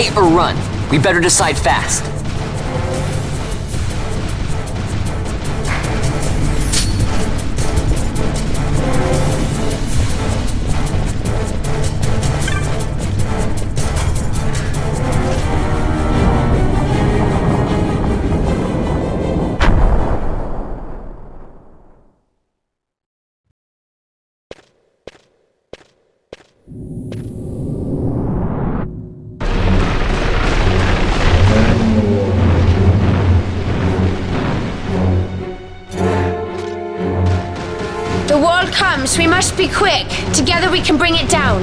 Fight or run? We better decide fast. The wall comes, we must be quick. Together we can bring it down.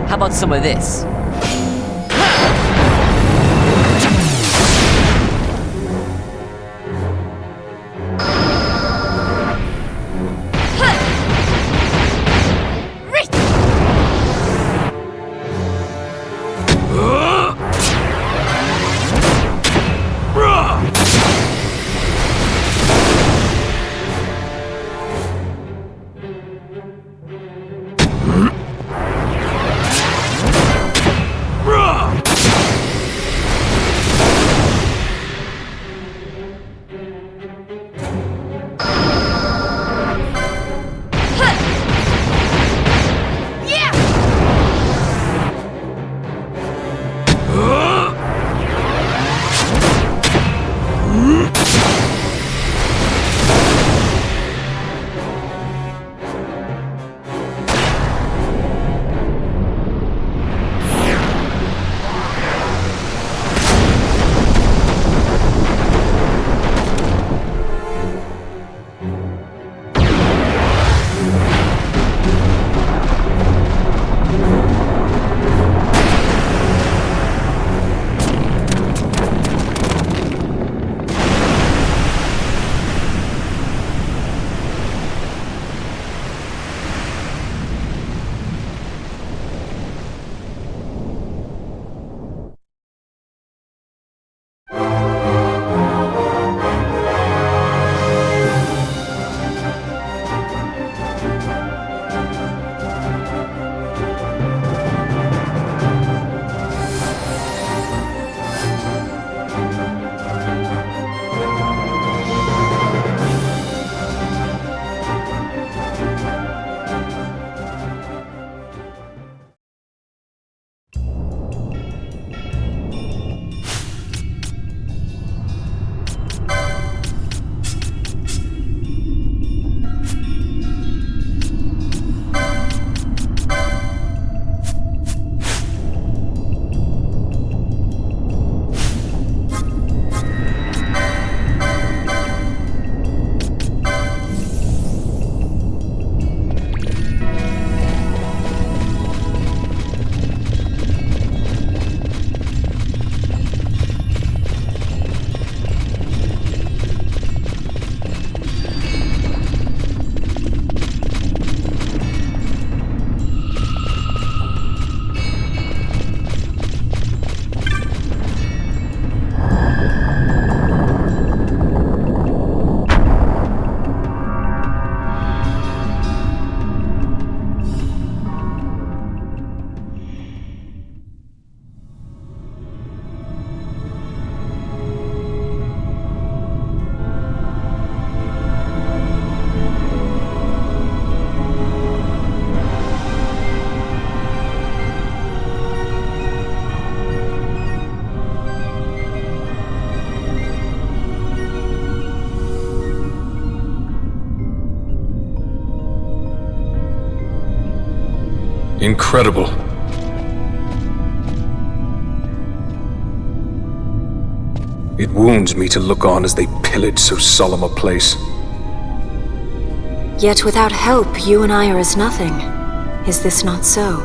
How about some of this? Incredible. It wounds me to look on as they pillage so solemn a place. Yet without help, you and I are as nothing. Is this not so?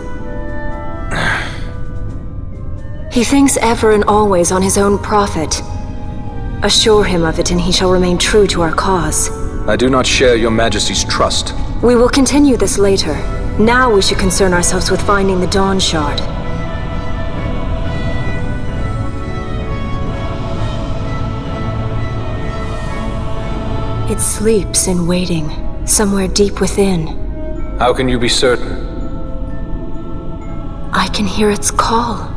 He thinks ever and always on his own profit. Assure him of it and he shall remain true to our cause. I do not share your Majesty's trust. We will continue this later. Now we should concern ourselves with finding the Dawn Shard. It sleeps in waiting, somewhere deep within. How can you be certain? I can hear its call.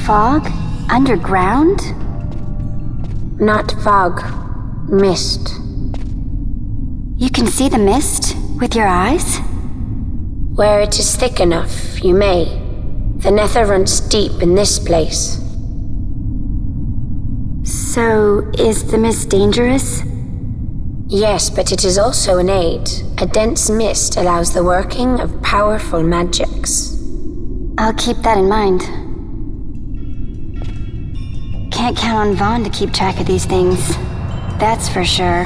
Fog? Underground? Not fog. Mist. You can see the mist with your eyes? Where it is thick enough, you may. The nether runs deep in this place. So, is the mist dangerous? Yes, but it is also an aid. A dense mist allows the working of powerful magics. I'll keep that in mind. Can't count on Vaughn to keep track of these things. That's for sure.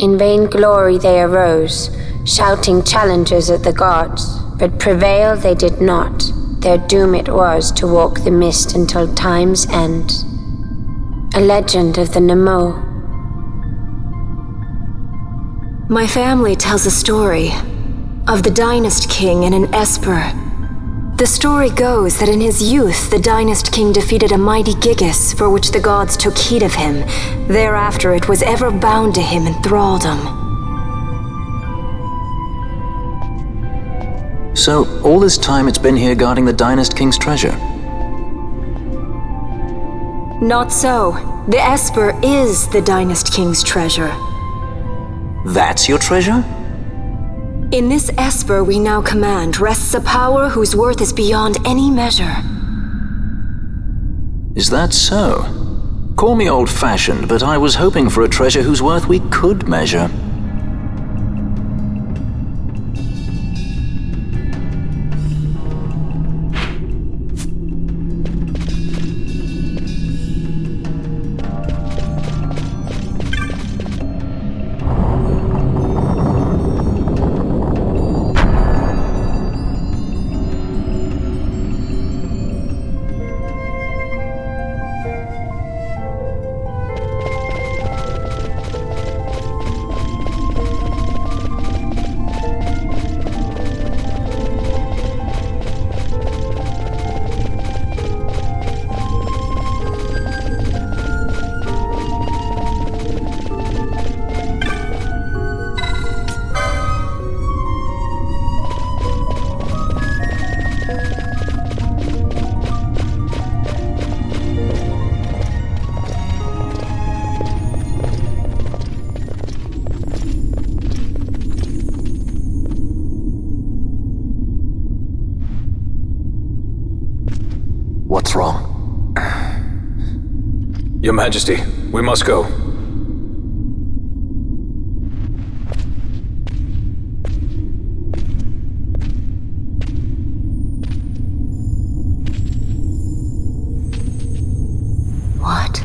In vainglory they arose, shouting challenges at the gods, but prevail they did not. Their doom it was to walk the mist until time's end. A legend of the Nemo. My family tells a story of the Dynast King and an Esper. The story goes that in his youth, the Dynast King defeated a mighty Gigas for which the gods took heed of him. Thereafter it was ever bound to him in thraldom. So, all this time it's been here guarding the Dynast King's treasure? Not so. The Esper is the Dynast King's treasure. That's your treasure? In this Esper we now command rests a power whose worth is beyond any measure. Is that so? Call me old-fashioned, but I was hoping for a treasure whose worth we could measure. What's wrong? Your Majesty, we must go. What?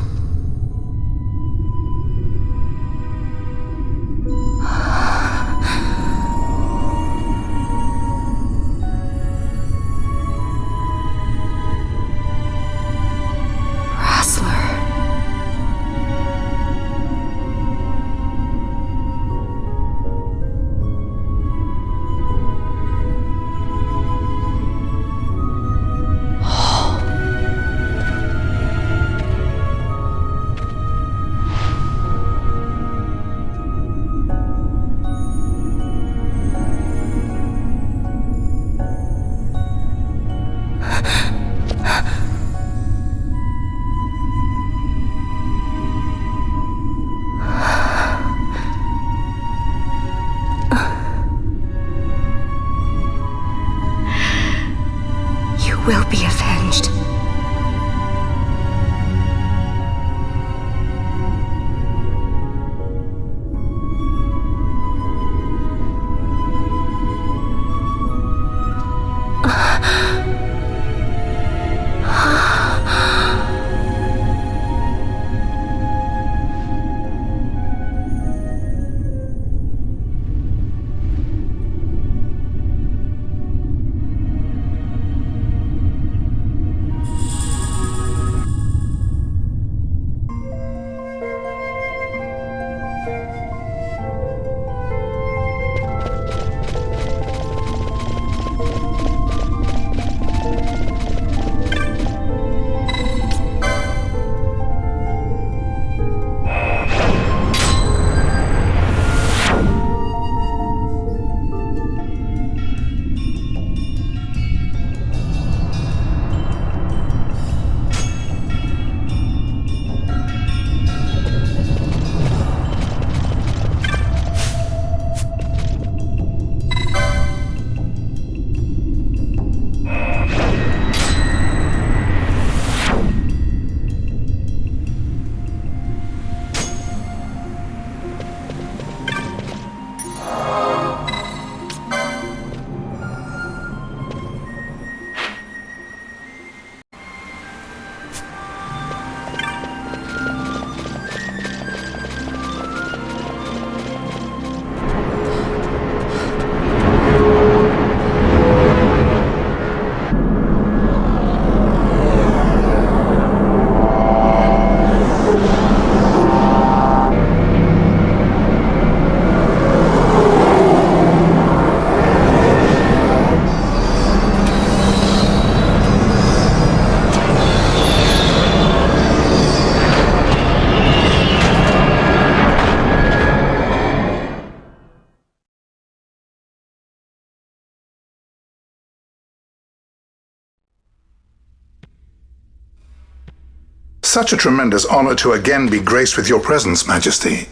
such a tremendous honor to again be graced with your presence, Majesty.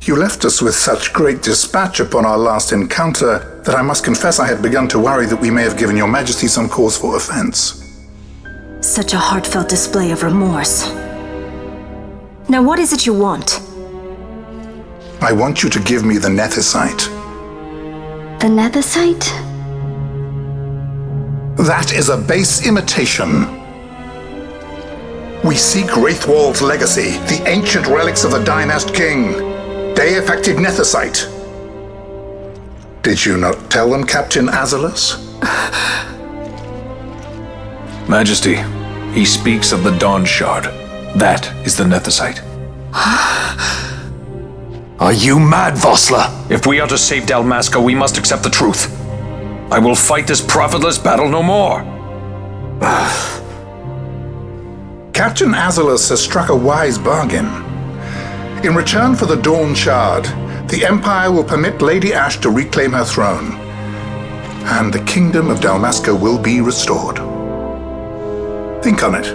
You left us with such great dispatch upon our last encounter that I must confess I had begun to worry that we may have given your Majesty some cause for offense. Such a heartfelt display of remorse. Now what is it you want? I want you to give me the Nethicite. The Nethicite? That is a base imitation. We seek Raithwall's legacy, the ancient relics of the Dynast King. Day-affected Nethicite. Did you not tell them, Captain Azalus? Majesty, he speaks of the Dawn Shard. That is the Nethicite. Are you mad, Vossler? If we are to save Dalmasca, we must accept the truth. I will fight this profitless battle no more. Captain Azalus has struck a wise bargain. In return for the Dawn Shard, the Empire will permit Lady Ash to reclaim her throne, and the Kingdom of Dalmasca will be restored. Think on it.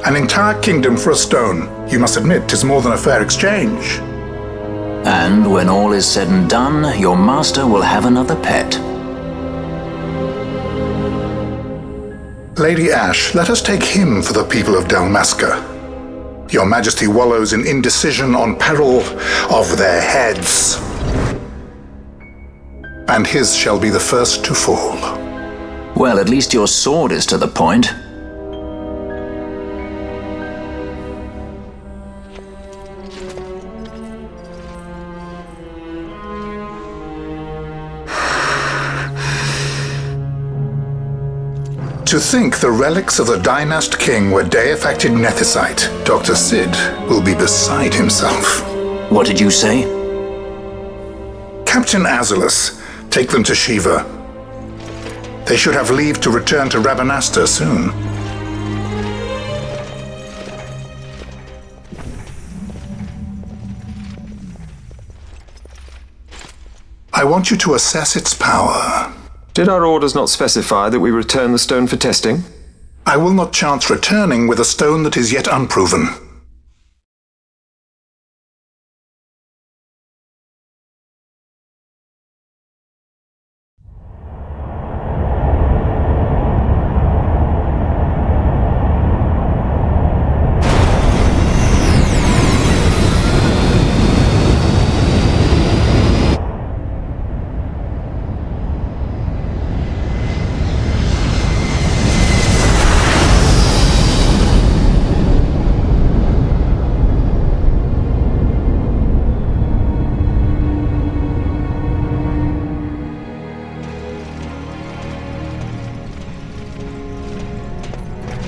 An entire kingdom for a stone, you must admit, 'tis more than a fair exchange. And when all is said and done, your master will have another pet. Lady Ash, let us take him for the people of Dalmasca. Your Majesty wallows in indecision on peril of their heads. And his shall be the first to fall. Well, at least your sword is to the point. To think the relics of the Dynast King were day-affected Nethicite, Dr. Sid will be beside himself. What did you say? Captain Azalus, take them to Shiva. They should have leave to return to Rabanastre soon. I want you to assess its power. Did our orders not specify that we return the stone for testing? I will not chance returning with a stone that is yet unproven.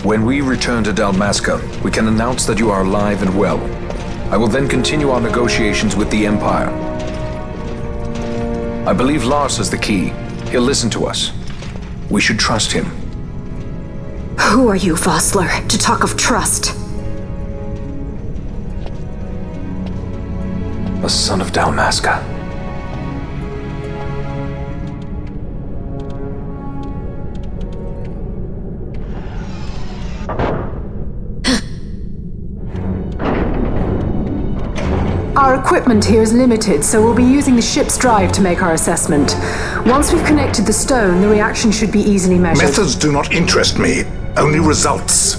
When we return to Dalmasca, we can announce that you are alive and well. I will then continue our negotiations with the Empire. I believe Lars has the key. He'll listen to us. We should trust him. Who are you, Vossler, to talk of trust? A son of Dalmasca. Our equipment here is limited, so we'll be using the ship's drive to make our assessment. Once we've connected the stone, the reaction should be easily measured. Methods do not interest me, only results.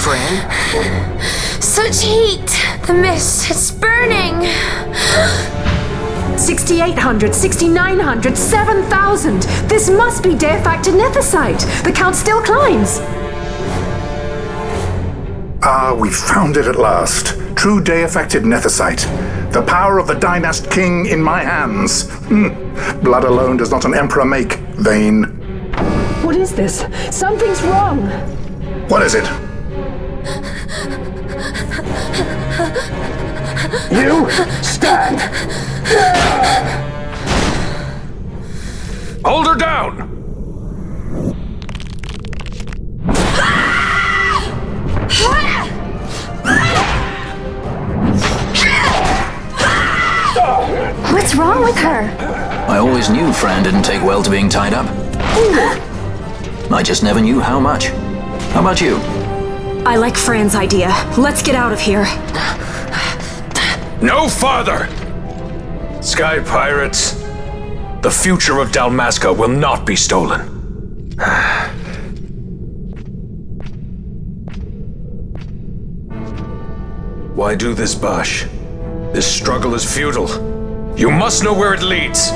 Fran? Such heat! The mist, it's burning! 6,800, 6,900, 7,000! This must be day-affected nethicite! The count still climbs! Ah, we found it at last. True day-affected nethicite. The power of the Dynast King in my hands. Blood alone does not an emperor make, vain. What is this? Something's wrong! What is it? You stand! Hold her down! What's wrong with her? I always knew Fran didn't take well to being tied up. I just never knew how much. How about you? I like Fran's idea. Let's get out of here. No farther! Sky Pirates, the future of Dalmasca will not be stolen. Why do this, Bash? This struggle is futile. You must know where it leads.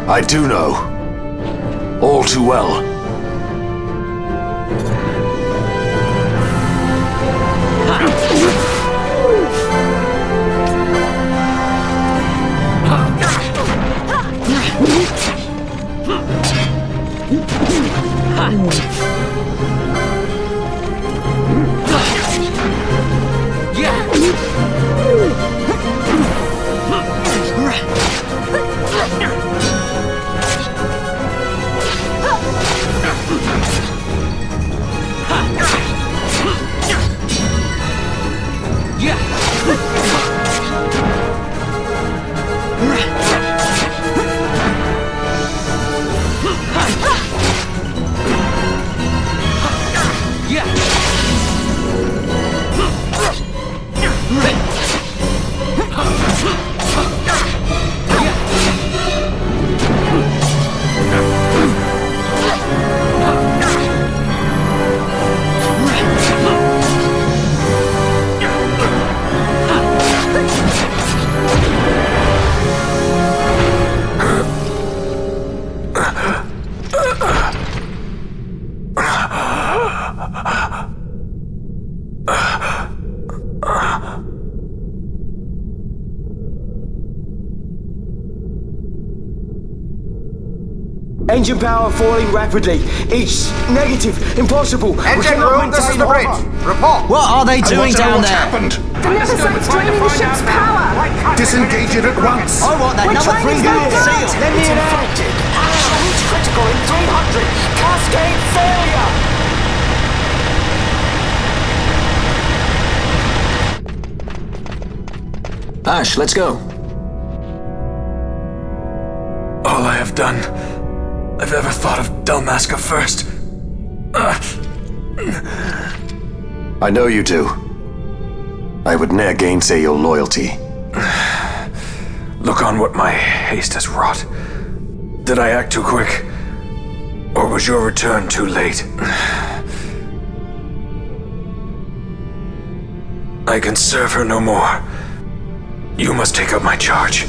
I do know. All too well. Engine power falling rapidly. It's negative. Impossible. Engine room, this is the bridge. Report. What are they doing down there? Happened? The Nemesis draining the ship's power! Disengage it at once. I want that We're number 3 trying to unit get sealed. Let me in out. Reach critical in 300. Cascade failure. Ash, let's go. All I have done, I've ever thought of Dalmasca first. I know you do. I would ne'er gainsay your loyalty. Look on what my haste has wrought. Did I act too quick? Or was your return too late? I can serve her no more. You must take up my charge.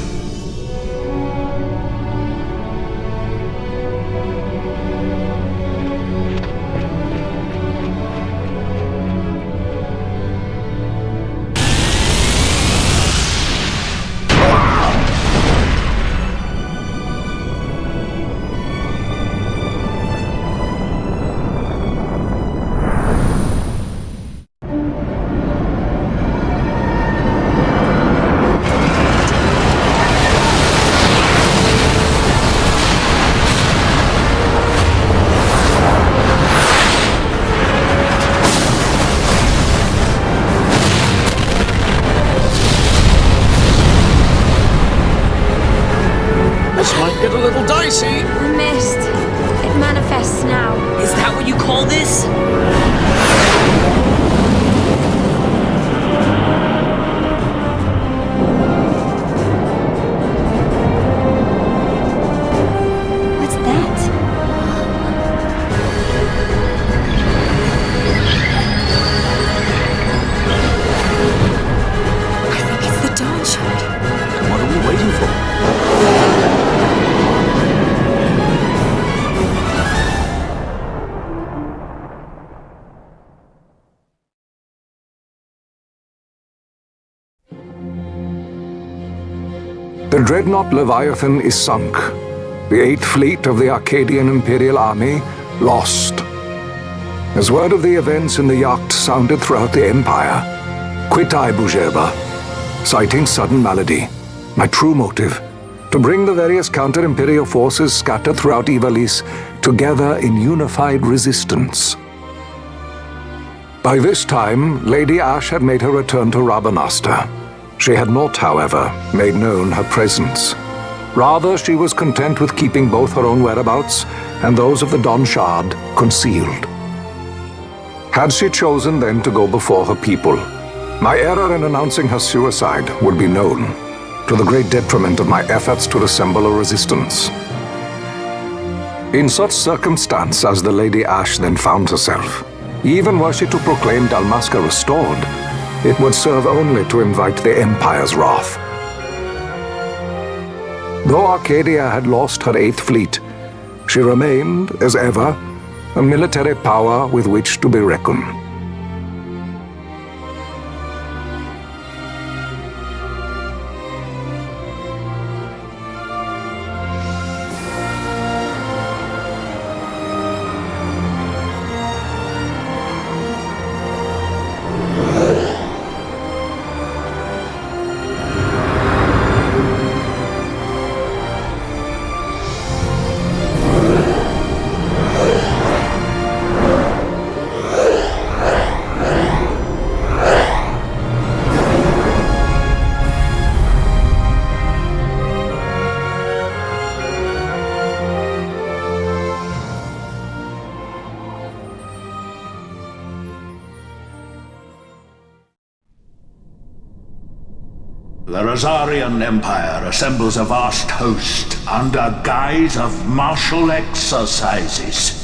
Get a little dicey. The mist. It manifests now. Is that what you call this? What's that? I think it's the Dawn Shard. What are we waiting for? The dreadnought Leviathan is sunk. The 8th Fleet of the Arcadian Imperial Army lost. As word of the events in the yacht sounded throughout the Empire, quit I Bujeba, citing sudden malady. My true motive, to bring the various counter-imperial forces scattered throughout Ivalice together in unified resistance. By this time, Lady Ash had made her return to Rabanastre. She had not, however, made known her presence. Rather, she was content with keeping both her own whereabouts and those of the Don Shard concealed. Had she chosen then to go before her people, my error in announcing her suicide would be known, to the great detriment of my efforts to assemble a resistance. In such circumstance as the Lady Ashe then found herself, even were she to proclaim Dalmasca restored, it would serve only to invite the Empire's wrath. Though Arcadia had lost her 8th fleet, she remained, as ever, a military power with which to be reckoned. The Rosarian Empire assembles a vast host under guise of martial exercises.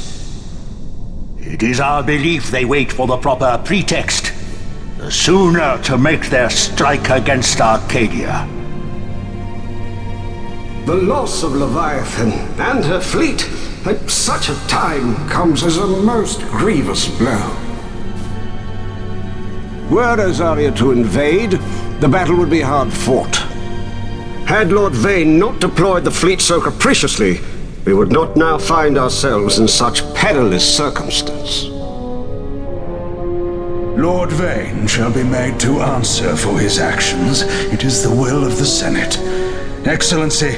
It is our belief they wait for the proper pretext, the sooner to make their strike against Arcadia. The loss of Leviathan and her fleet at such a time comes as a most grievous blow. Were Rosaria to invade, the battle would be hard fought. Had Lord Vayne not deployed the fleet so capriciously, we would not now find ourselves in such perilous circumstance. Lord Vayne shall be made to answer for his actions. It is the will of the Senate. Excellency,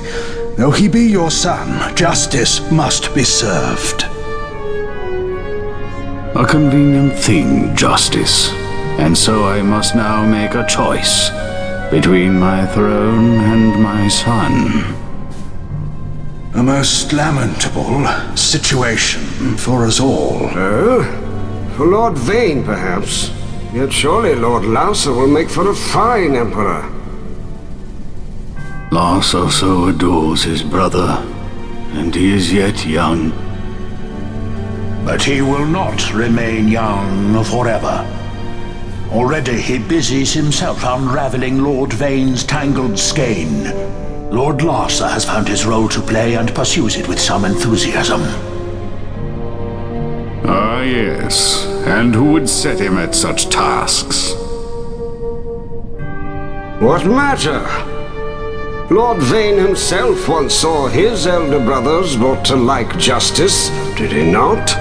though he be your son, justice must be served. A convenient thing, justice. And so I must now make a choice between my throne and my son. A most lamentable situation for us all. Oh? For Lord Vayne, perhaps. Yet surely Lord Lauser will make for a fine emperor. Lauser so adores his brother, and he is yet young. But he will not remain young forever. Already he busies himself unraveling Lord Vayne's tangled skein. Lord Lauser has found his role to play and pursues it with some enthusiasm. Ah, yes. And who would set him at such tasks? What matter? Lord Vayne himself once saw his elder brothers brought to like justice, did he not?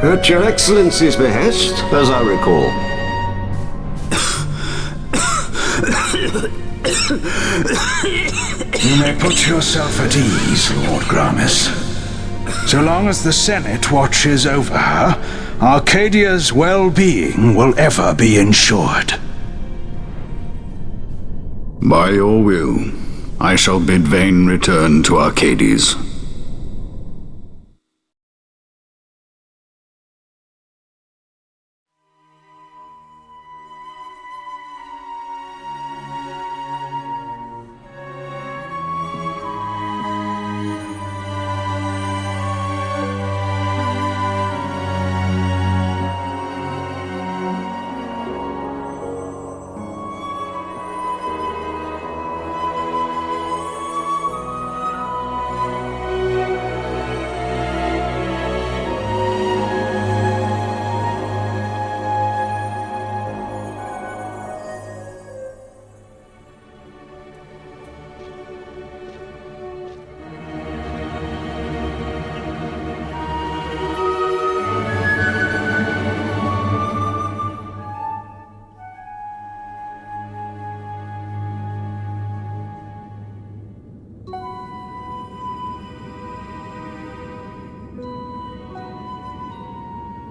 At your Excellency's behest, as I recall. You may put yourself at ease, Lord Gramis. So long as the Senate watches over her, Arcadia's well-being will ever be ensured. By your will, I shall bid Vayne return to Arcades.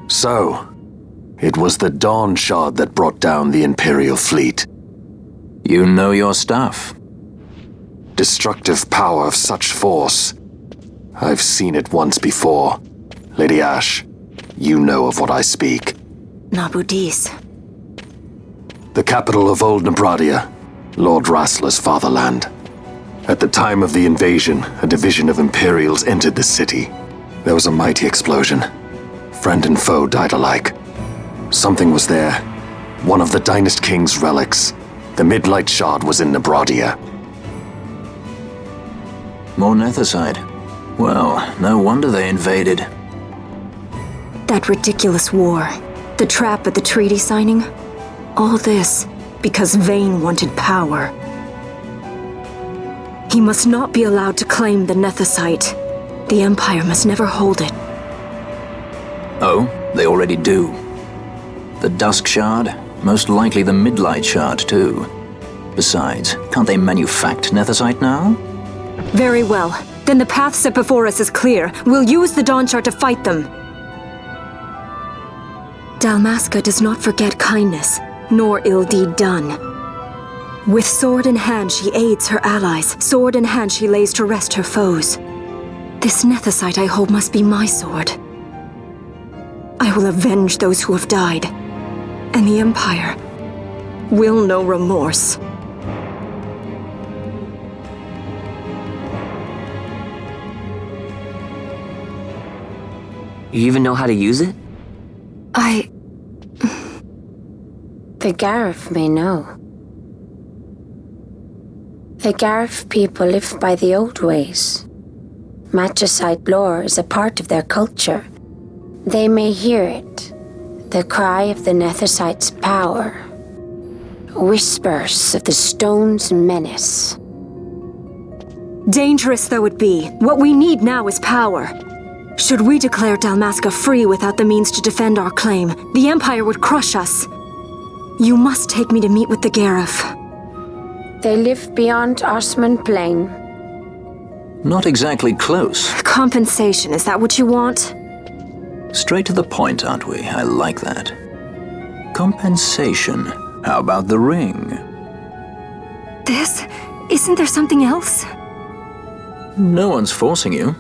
So, it was the Dawn Shard that brought down the Imperial fleet. You know your stuff. Destructive power of such force. I've seen it once before. Lady Ash, you know of what I speak. Nabudis. The capital of Old Nebradia, Lord Rassler's fatherland. At the time of the invasion, a division of Imperials entered the city. There was a mighty explosion. Friend and foe died alike. Something was there. One of the Dynast King's relics. The Midlight Shard was in Nebradia. More Nethicite. Well, no wonder they invaded. That ridiculous war. The trap at the treaty signing. All this because Vayne wanted power. He must not be allowed to claim the Nethicite. The Empire must never hold it. Oh, they already do. The Dusk Shard? Most likely the Midlight Shard, too. Besides, can't they manufacture Nethicite now? Very well. Then the path set before us is clear. We'll use the Dawn Shard to fight them. Dalmasca does not forget kindness, nor ill deed done. With sword in hand, she aids her allies. Sword in hand, she lays to rest her foes. This Nethicite I hold must be my sword. I will avenge those who have died. And the Empire will know remorse. You even know how to use it? The Garif may know. The Garif people live by the old ways. Magicite lore is a part of their culture. They may hear it, the cry of the Nethicite's power. Whispers of the stone's menace. Dangerous though it be, what we need now is power. Should we declare Dalmasca free without the means to defend our claim, the Empire would crush us. You must take me to meet with the Garif. They live beyond Osman Plain. Not exactly close. Compensation, is that what you want? Straight to the point, aren't we? I like that. Compensation. How about the ring? This? Isn't there something else? No one's forcing you.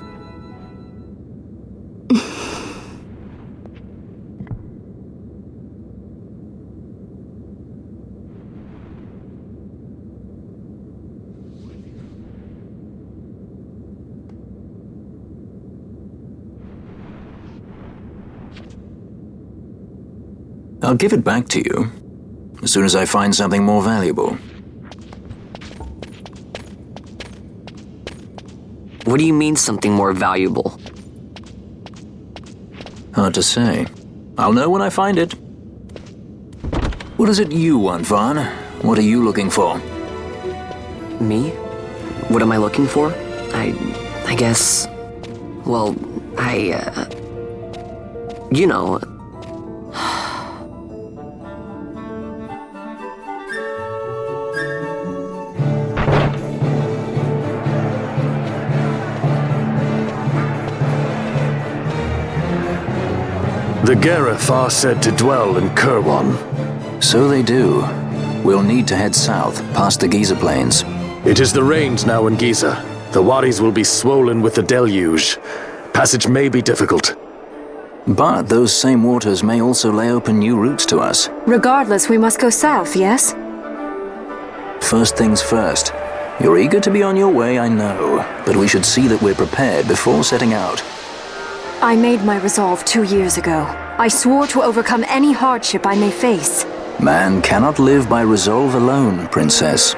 I'll give it back to you as soon as I find something more valuable. What do you mean something more valuable? Hard to say. I'll know when I find it. What is it you want, Vaughn? What are you looking for? Me? What am I looking for? I guess... Well, you know... The Garif are said to dwell in Kirwan. So they do. We'll need to head south, past the Giza Plains. It is the rains now in Giza. The wadis will be swollen with the deluge. Passage may be difficult. But those same waters may also lay open new routes to us. Regardless, we must go south, yes? First things first. You're eager to be on your way, I know. But we should see that we're prepared before setting out. I made my resolve 2 years ago. I swore to overcome any hardship I may face. Man cannot live by resolve alone, Princess.